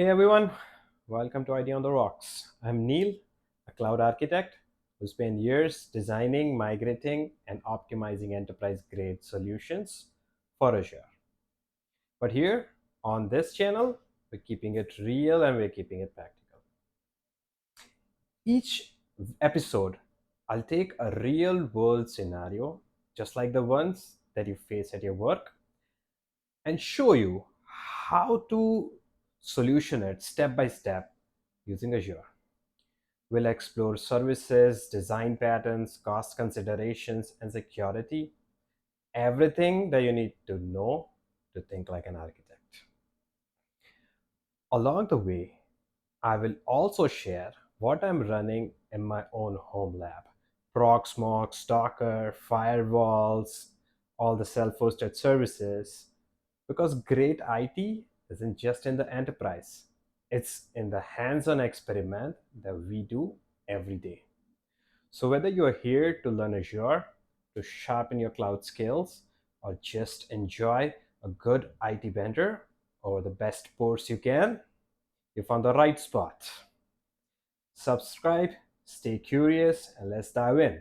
Hey everyone, welcome to ID on the Rocks. I'm Neel, a cloud architect who spent years designing, migrating, and optimizing enterprise grade solutions for Azure. But here on this channel, we're keeping it real and we're keeping it practical. Each episode, I'll take a real world scenario, just like the ones that you face at your work, and show you how to solution it step by step using Azure. We'll explore services, design patterns, cost considerations, and security. Everything that you need to know to think like an architect. Along the way, I will also share what I'm running in my own home lab. Proxmox, Docker, firewalls, all the self-hosted services. Because great IT isn't just in the enterprise. It's in the hands-on experiment that we do every day. So whether you're here to learn Azure, to sharpen your cloud skills, or just enjoy a good IT vendor or the best course you can, you found the right spot. Subscribe, stay curious, and let's dive in.